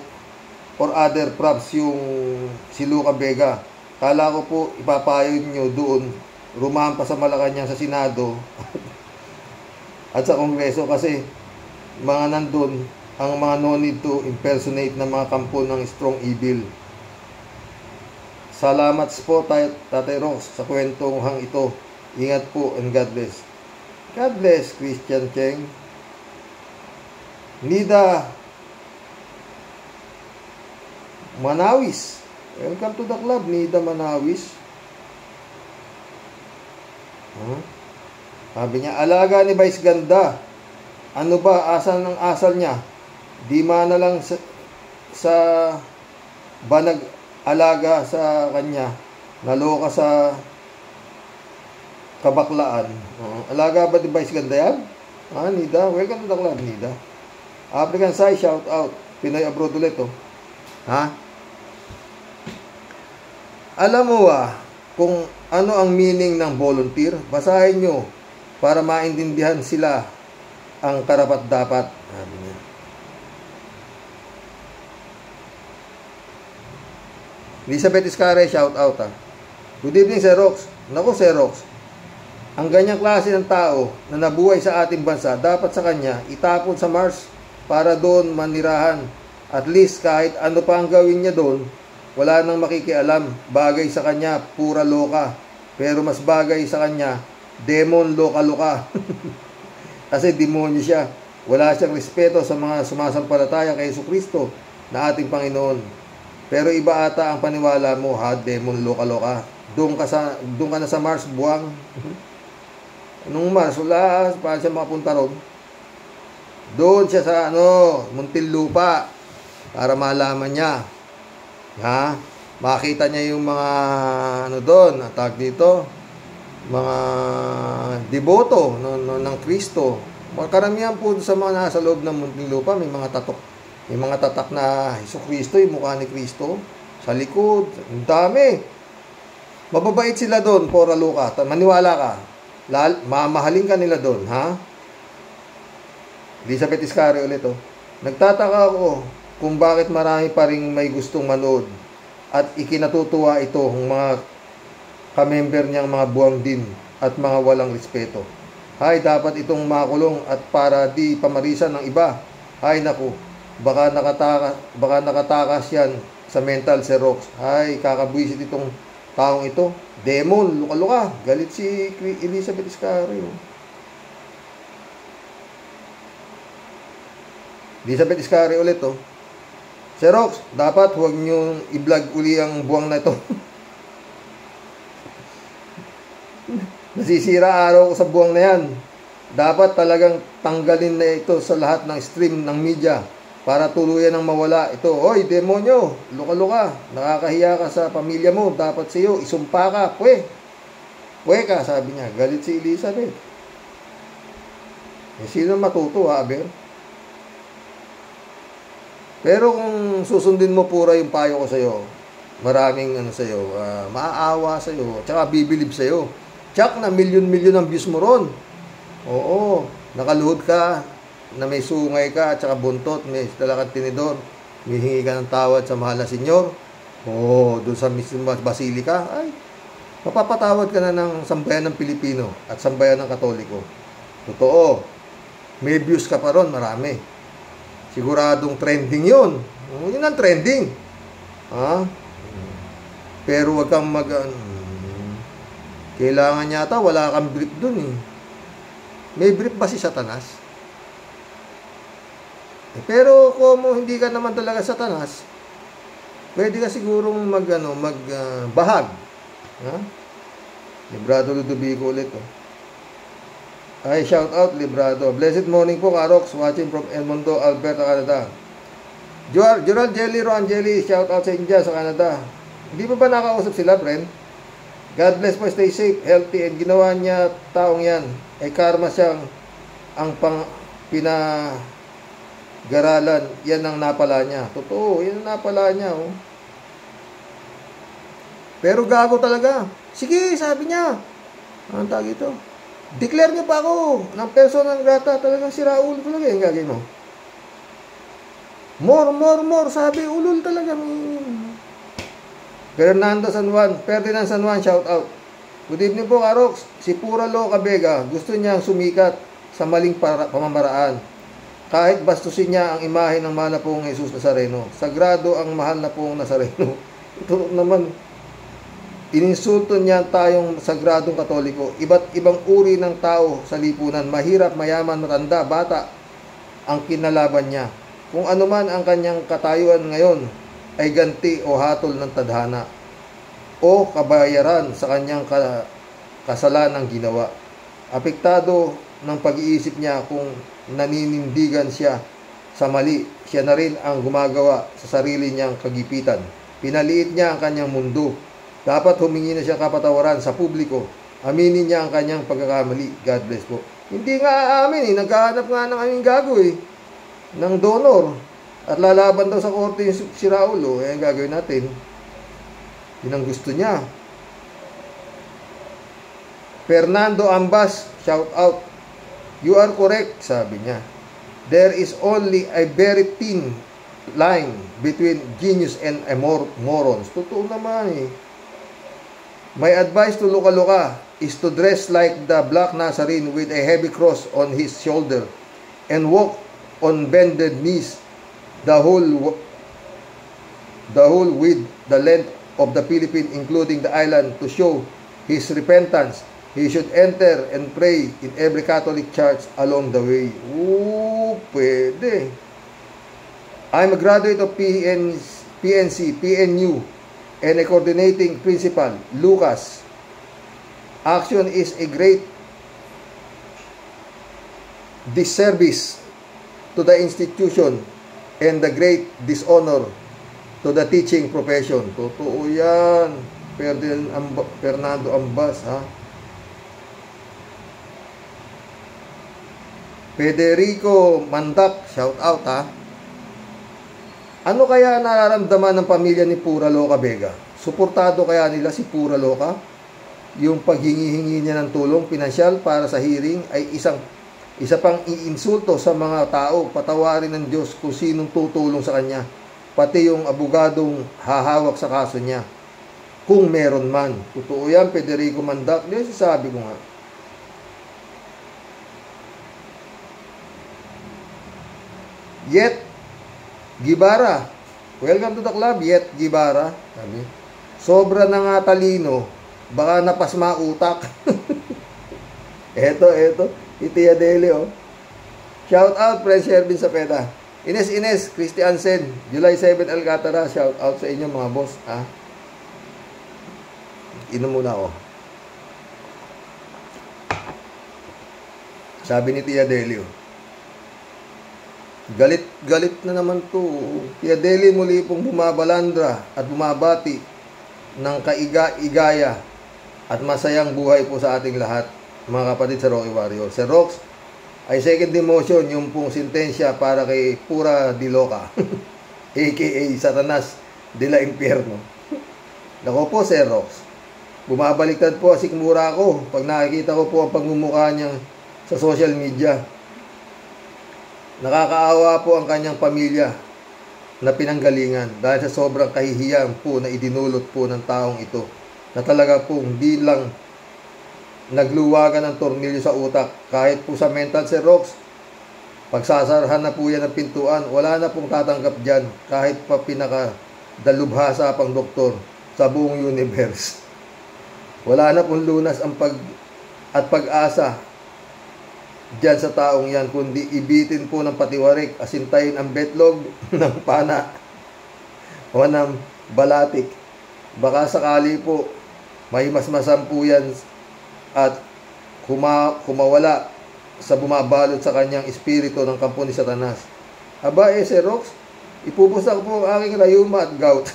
or other props yung si Loca Vega. Kala ko po, ipapayo niyo doon, rumahan pa sa Malacanang sa Senado at sa Kongreso kasi mga nandun ang mga no need to impersonate na mga kampo ng strong evil. Salamat po, Tatay Rox, sa kwentong ito. Ingat po and God bless. God bless, Christian Cheng. Nida Manawis. Welcome to the club, Nida Manawis. Sabi niya, alaga ni Vice ganda. Ano ba, asal ng asal niya? Di mana lang sa banag alaga sa kanya. Naloka sa kabaklaan. Alaga ba ni Vice ganda yan? Nida, welcome to the club, Nida. African Sai, shout out. Pinoy abroad ulit, Alam mo kung ano ang meaning ng volunteer? Basahin nyo para maintindihan sila ang karapat-dapat. Sabi niya. Elizabeth Iscare, shout out Good evening, Sir Rox. Naku, Sir Rox. Ang ganyang klase ng tao na nabuhay sa ating bansa, dapat sa kanya itapon sa Mars para doon manirahan. At least kahit ano pa ang gawin niya doon, wala nang makikialam. Bagay sa kanya, pura loka. Pero mas bagay sa kanya, demon loka-loka. Kasi demonyo siya. Wala siyang respeto sa mga sumasampalataya kay Jesucristo na ating Panginoon. Pero iba ata ang paniwala mo, demon loka-loka. Doon ka na sa Mars, buwang. Anong Mars? Wala, paano siya makapunta ron? Doon siya sa Muntinlupa para malaman niya. Makita niya yung mga doon, tag dito, mga deboto ng Kristo. Karamihan po sa mga nasa loob ng Muntinlupa, may mga tatok. May mga tatak na Jesucristo, yung mukha ni Kristo sa likod. Ang dami. Mababait sila doon, pora Luka. Maniwala ka. Mamahalin ka nila doon, Elizabeth Iscari ulit, Nagtataka ako kung bakit marami pa ring may gustong manood at ikinatutuwa ito ng mga kamember niyang mga buwang din at mga walang respeto. Dapat itong makulong at para di pamarisan ng iba. Naku, baka nakatakas yan sa mental, Sir Rox. Kakabwisit itong taong ito. Demon, luka-luka. Galit si Elizabeth Iscari. Elizabeth Iscari ulit, Sir Rox, dapat huwag nyo i-vlog uli ang buwang na ito. Nasisira araw ko sa buwang na yan. Dapat talagang tanggalin na ito sa lahat ng stream ng media para tuluyan ng mawala ito. Hoy, demonyo, luka-luka, nakakahiya ka sa pamilya mo, dapat sa iyo, isumpa ka, pwe ka, sabi niya. Galit si Elizabeth. Sino matuto, Aber? Pero kung susundin mo pura yung payo ko sa'yo, maraming sa'yo, maaawa sa'yo, tsaka bibilib sa'yo. Tsak na milyon-milyon ang views mo ron. Oo, nakaluhod ka, na may sungay ka, tsaka buntot, may dala kang tinidor, may hingi ka ng tawad sa mahal na senyor. Doon sa Basilica, mapapatawad ka na ng sambayan ng Pilipino at sambayan ng Katoliko. Totoo, may views ka pa ron, marami. Siguradong trending yun. Yun ang trending. Pero wag kang kailangan yata wala kang brief dun May brief ba si Satanas? Pero kung hindi ka naman talaga Satanas, pwede ka sigurong bahag. Librado Ludovico ulit. Shout out, Librado. Blessed morning po, Karox. Watching from Edmondo, Alberta, Canada. Gerald Jelly, Ron Jelly. Shout out sa India, sa Canada. Hindi pa ba nakausap sila, friend? God bless po, stay safe, healthy, and ginawa niya taong yan. Karma siyang ang pinagaralan. Yan ang napala niya. Totoo, yan ang napala niya. Pero gago talaga. Sige, sabi niya. Anong tawag ito? Declare niyo pa ako ng persona ng grata. Talagang si Raul talaga yung gagawin mo. More, sabi, ulol talaga. Ferdinand San Juan, shout out. Good evening po, Karox. Si Pura Loca Vega, gusto niyang sumikat sa maling pamamaraan. Kahit bastusin niya ang imahe ng mahal na pong Jesus Nazareno. Sagrado ang mahal na pong Nazareno. Ito naman, ininsulto niya tayong sagradong Katoliko. Iba't ibang uri ng tao sa lipunan. Mahirap, mayaman, matanda, bata ang kinalaban niya. Kung ano man ang kanyang katayuan ngayon ay ganti o hatol ng tadhana o kabayaran sa kanyang kasalanang ginawa. Apektado ng pag-iisip niya kung naninindigan siya sa mali, siya na rin ang gumagawa sa sarili niyang kagipitan. Pinaliit niya ang kanyang mundo. Dapat humingi na siya kapatawaran sa publiko. Aminin niya ang kanyang pagkakamali. God bless po. Hindi nga aamin eh. Naghahanap nga ng aming gago eh. Ng donor. At lalaban daw sa korte yung si Raulo. Eh, gagawin natin. Yun ang gusto niya. Fernando Ambas, shout out. You are correct, sabi niya. There is only a very thin line between genius and a morons. Totoo naman eh. My advice to Luka is to dress like the Black Nazarene with a heavy cross on his shoulder and walk on bended knees the whole width, the length of the Philippines, including the island, to show his repentance. He should enter and pray in every Catholic church along the way. Ooh, pwede. I'm a graduate of PNU, and a coordinating principal, Lucas. Action is a great disservice to the institution and the great dishonor to the teaching profession. Totoo yan. Fernando Ambas, ha? Federico Mandak, shout out, ha? Ano kaya nararamdaman ng pamilya ni Pura Loca Vega? Suportado kaya nila si Pura Loca? Yung paghingi-hingi niya ng tulong pinansyal para sa hearing ay isa pang iinsulto sa mga tao. Patawarin ng Diyos kung sinong tutulong sa kanya, pati yung abogadong hahawak sa kaso niya, kung meron man. Totoo yan, Federico Mandak. Yan sasabi ko nga. Yet Gibara, welcome to the club. Yet Gibara, sabi, sobra na nga talino, baka napasma utak. eto Itia Dele, oh. Shout out Prince Shervin Sapeda. Ines Christian Sen, July 7 Alcatara, shout out sa inyo mga boss, ha? Inom muna ako. Sabi ni Tia Dele, oh, Galit na naman to. Tia Deli muli pong bumabalandra at bumabati ng kaiga-igaya at masayang buhay po sa ating lahat, mga kapatid sa Rocky Warrior. Sir Rox, ay second demotion yung pong sentensya para kay Pura Di Loca aka Satanas de la Impierno. Nako po, Sir Rox, bumabaliktad po si Kimura ko pag nakikita ko po ang pagmumukha niya sa social media. Nakakaawa po ang kanyang pamilya na pinanggalingan dahil sa sobrang kahihiyan po na idinulot po ng taong ito, na talaga po hindi lang nagluwagan ng tornilyo sa utak, kahit po sa mental, Sir Rox, pagsasarahan na po yan ng pintuan, wala na pong tatanggap dyan kahit pa pinakadalubhasa pang doktor sa buong universe. Wala na pong lunas ang pag-asa diyan sa taong yan, kundi ibitin po ng patiwarik, asintayin ang betlog ng pana o ng balatik. Baka sakali po may masmasan po yan at kumawala sa bumabalot sa kanyang espiritu ng kampo ni Satanas. Aba, Sir Rox, ipupusak po ang aking rayuma at gout.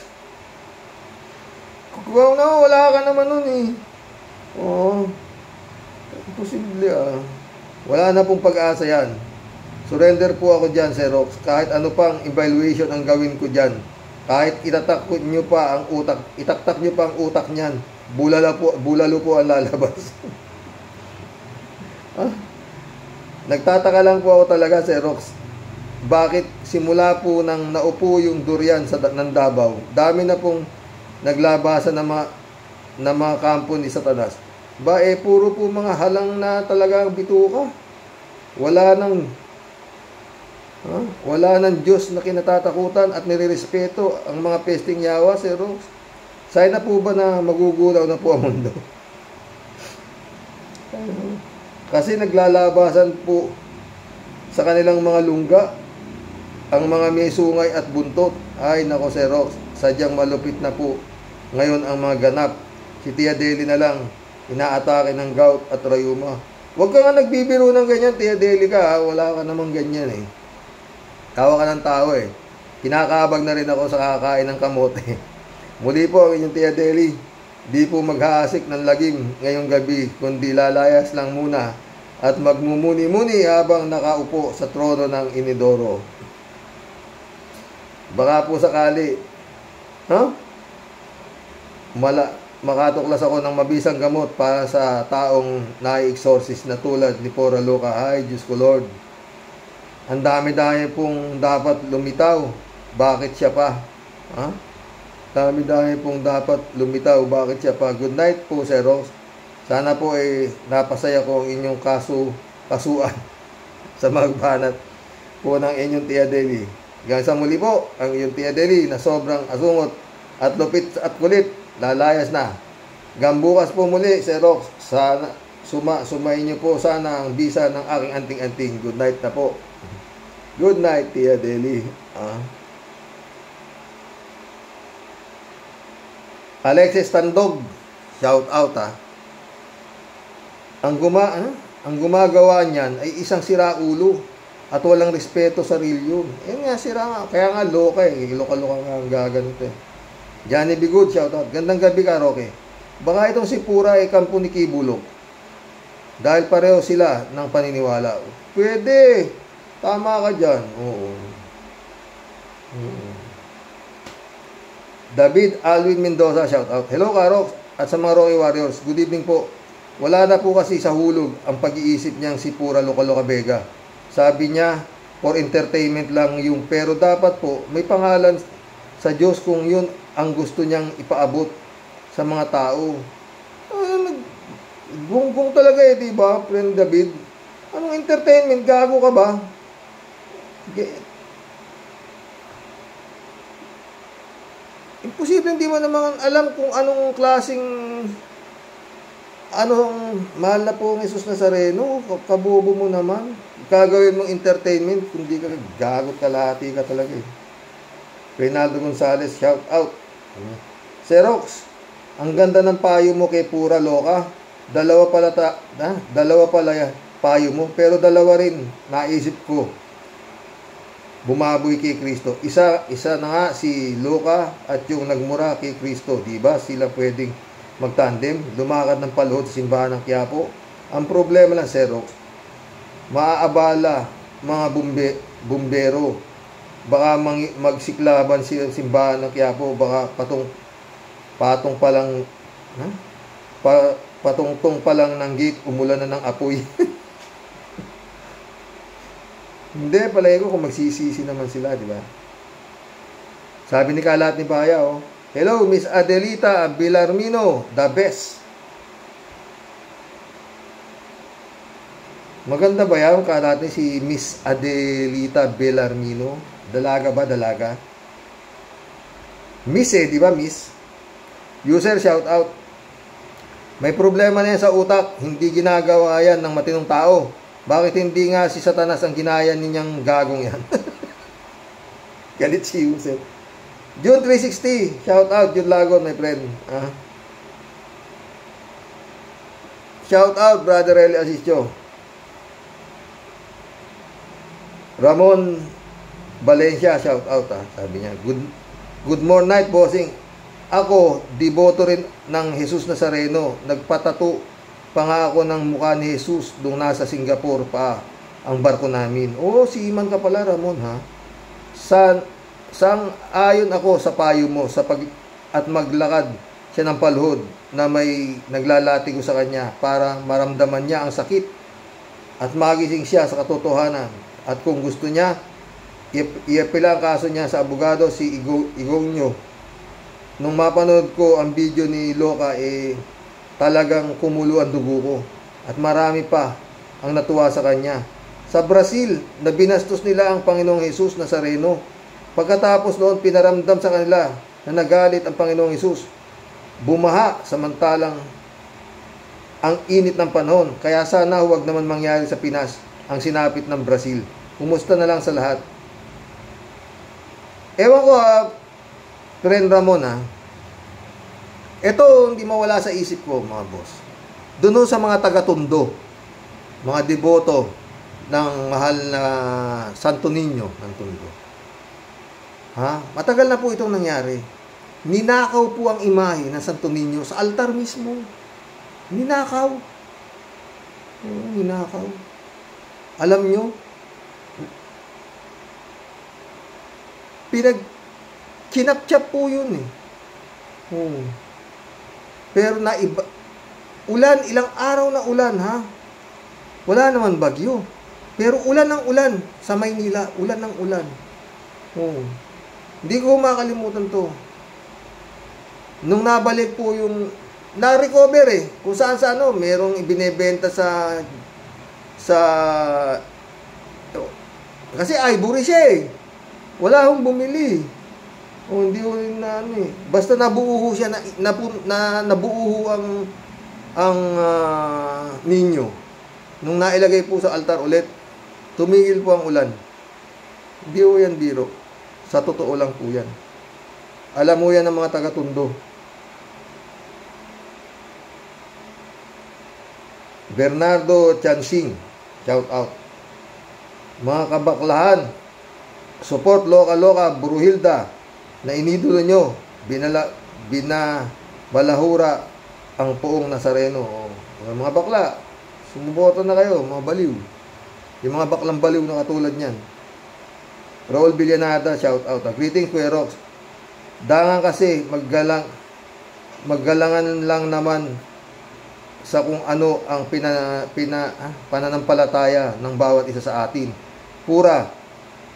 Kukuha na, wala ka naman nun eh. Oo, imposible ah. Wala na pong pag-asa yan. Surrender po ako dyan, Sir Rox. Kahit ano pang evaluation ang gawin ko dyan. Kahit itaktak nyo pa ang utak niyan. Bulalo po ang lalabas. Nagtataka lang po ako talaga, Sir Rox. Bakit simula po nang naupo yung durian ng Davao, dami na pong naglabasan ng mga kampo ni Satanas. Puro po mga halang na talaga bituka. Wala nang Diyos na kinatatakutan at nirerespeto ang mga pesting yawa, Sir Rox. Say na po ba na magugulaw na po ang mundo? Kasi naglalabasan po sa kanilang mga lungga ang mga may sungay at buntot. Ay nako, Sir Rox, sadyang malupit na po ngayon ang mga ganap. Si Tia Deli na lang inaatake ng gout at rayuma. Huwag ka nga nagbibiro ng ganyan, Tia Delica, ha? Wala ka namang ganyan eh. Tawa ka ng tao eh. Kinakabag na rin ako sa kakain ng kamote. Muli po ang inyong Tia Deli. Di po maghahasik ng lagim ngayong gabi, kundi lalayas lang muna at magmumuni-muni habang nakaupo sa trono ng inidoro. Baka po sakali, makatuklas ako ng mabisang gamot para sa taong nai-exorcist na tulad ni Pora Loca. Ay, Diyos ko Lord. Ang dami-dami pong dapat lumitaw. Bakit siya pa? Dami-dami pong dapat lumitaw. Bakit siya pa? Good night po, Sir Ross. Sana po napasaya ko ang inyong kasuan sa magbanat po ng inyong Tia Deli. Hanggang sa muli po, ang inyong Tia Deli na sobrang asungot at lupit at kulit, lalayas na. Gambukas po muli, Sir Ross. Sana sumayin niyo po sana ang bisa ng aking anting-anting. Good night na po. Good night, Tia Deli. Alexis Tandog, shout out Ang gumagawa niyan ay isang siraulo at walang respeto sa reliyon. Nga, sira nga. Kaya nga loka Loka-loka nga ang gaganito Johnny Bigud, shout out. Gandang gabi ka, Roque. Baka itong si Pura ay kampo ni Kibulok. Dahil pareho sila ng paniniwala. Pwede. Tama ka dyan. Oo. David Alwin Mendoza, shout out. Hello, Karok, at sa mga Rocky Warriors. Good evening po. Wala na po kasi sa hulog ang pag-iisip niyang si Pura Loca-Loca Vega. Sabi niya, for entertainment lang yung, pero dapat po may pangalan sa Diyos kung yun ang gusto niyang ipaabot sa mga tao. Gunggong talaga diba, friend David? Anong entertainment? Gago ka ba? Imposible hindi mo naman alam kung anong klaseng mahal na po ang Jesus Nazareno. Kabobo mo naman. Gagawin mong entertainment, kundi ka gagot kalahati ka talaga Reynaldo Gonzalez, shout out. Xerox, ang ganda ng payo mo kay Pura Loca. Dalawa pala payo mo, pero dalawa rin naisip ko. Bumaboy kay Kristo. Isa na nga si Loca at yung nagmura kay Kristo, di ba? Sila pwedeng magtandem, lumakad ng paluhod sa simbahan ng Quiapo. Ang problema lang, Xerox, maaabala mga bumbero. Baka magsiklaban sa simbahan ng Quiapo, baka patungtong pa lang ng gate, umulan na ng apoy. Hindi, palagi ko kung magsisisi naman sila, di ba? Sabi ni Kalat ni Baya, hello, Miss Adelita Villarmino, the best. Maganda ba yan, Kalat ni si Miss Adelita Villarmino? Dalaga ba, dalaga? Miss di ba, Miss? User, shout out. May problema na yan sa utak, hindi ginagawa yan ng matinong tao. Bakit hindi nga si Satanas ang ginaya ninyang gagong yan? Galit si Yusef. June 360, shout out, June Lagon, my friend. Shout out, Brother Eli Asisio. Ramon Valencia, shout out. Sabi niya, good morning night, bossing. Ako, deboto rin ng Jesus Nazareno. Nagpatato pa nga ako ng mukha ni Jesus nung nasa Singapore pa ang barko namin. Si Iman ka pala, Ramon, sang-ayon ako sa payo mo at maglakad siya ng paluhod na may naglalatigo sa kanya para maramdaman niya ang sakit at magising siya sa katotohanan. At kung gusto niya, iapila ang kaso niya sa abogado si Igonyo. Nung mapanood ko ang video ni Loca, talagang kumulo ang dugo ko. At marami pa ang natuwa sa kanya. Sa Brazil, na binastos nila ang Panginoong Jesus Nazareno. Pagkatapos noon, pinaramdam sa kanila na nagalit ang Panginoong Jesus. Bumaha samantalang ang init ng panahon. Kaya sana huwag naman mangyari sa Pinas ang sinapit ng Brazil. Kumusta na lang sa lahat. Ewan ko friend Ramon Ito hindi mawala sa isip ko, mga boss. Doon sa mga taga-Tondo, mga deboto ng mahal na Santo Niño ng Tondo. Matagal na po itong nangyari. Ninakaw po ang imahe ng Santo Niño sa altar mismo. Ninakaw. Ninakaw. Alam nyo, kinapchap po yun eh. Pero ulan, ilang araw na ulan wala naman bagyo. Pero ulan ng ulan sa Maynila, ulan ng ulan. Hindi ko makalimutan to. Nung nabalik po yung na-recover kung saan sa merong ibinebenta sa kasi ivory siya wala akong bumili. Hindi ko rin na basta nabuo siya nabuo ang ninyo. Nung nailagay po sa altar ulit, tumigil po ang ulan. Hindi ko yan biro. Sa totoo lang po yan. Alam mo yan ng mga taga-Tondo. Bernardo Chansing, shout out. Mga kabaklahan, support Loka Bruhilda na inidolo nyo, binabalahura ang Poong Nazareno. Mga bakla, sumuboto na kayo, mga baliw. Yung mga baklang baliw na katulad niyan. Raul Villanada, shout out. Greetings, Kuya Rox. Dangan kasi maggalangan lang naman sa kung ano ang pananampalataya ng bawat isa sa atin. Pura,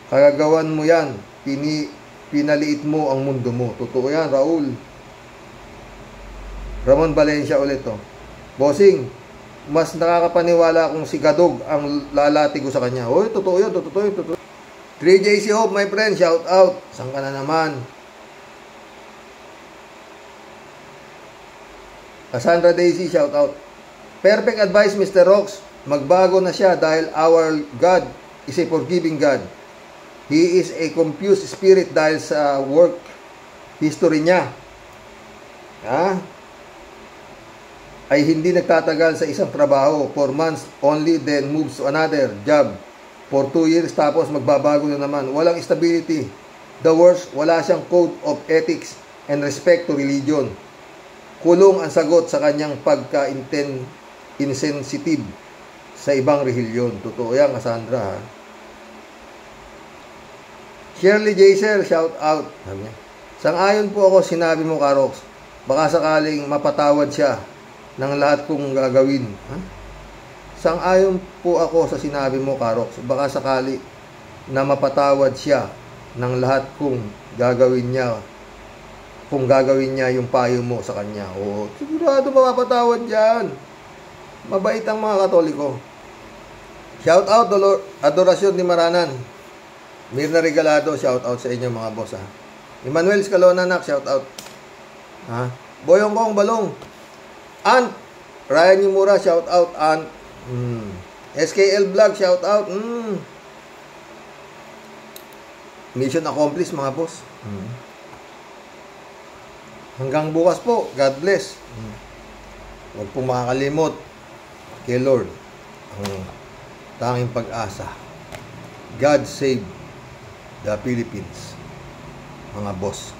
kagagawan mo yan, pinaliit mo ang mundo mo. Totoo yan, Raul. Ramon Valencia ulit to. Bossing, mas nakakapaniwala kung si Gadog ang lalatigo sa kanya. Oy, totoo yun, totoo yun. 3JC Hope, my friend, shout out. Saan ka na naman? Cassandra Daisy, shout out. Perfect advice, Mr. Rox. Magbago na siya dahil our God is a forgiving God. He is a confused spirit dahil sa work history niya. Ay hindi nagtatagal sa isang trabaho. 4 months only, then moves to another job. For 2 years, tapos magbabago na naman. Walang stability. The worst, wala siyang code of ethics and respect to religion. Kulong ang sagot sa kanyang pagka-insensitive sa ibang relihiyon. Totoo yan, Cassandra. Shirley Jaser, shout out. Sang-ayon po ako sinabi mo, Karox. Baka sakaling mapatawad siya ng lahat kong gagawin. Sang-ayon po ako sa sinabi mo, Karox. Baka sakali na mapatawad siya ng lahat kong gagawin niya. Kung gagawin niya yung payo mo sa kanya. Sigurado mapapatawad dyan. Mabait ang mga Katoliko. Shout out, Adorasyon ni Maranan. Mirna Regalado, shout out sa inyo mga boss. Emmanuel Scalona, nak, shout out. Boyong Kong Balong. Ant Ryan Yumura, shout out. Ant SKL Vlog, shout out. Mission accomplished mga boss. Hanggang bukas po. God bless. Huwag pong makakalimot kay Lord ang tanging pag-asa. God save the Philippines, mga boss.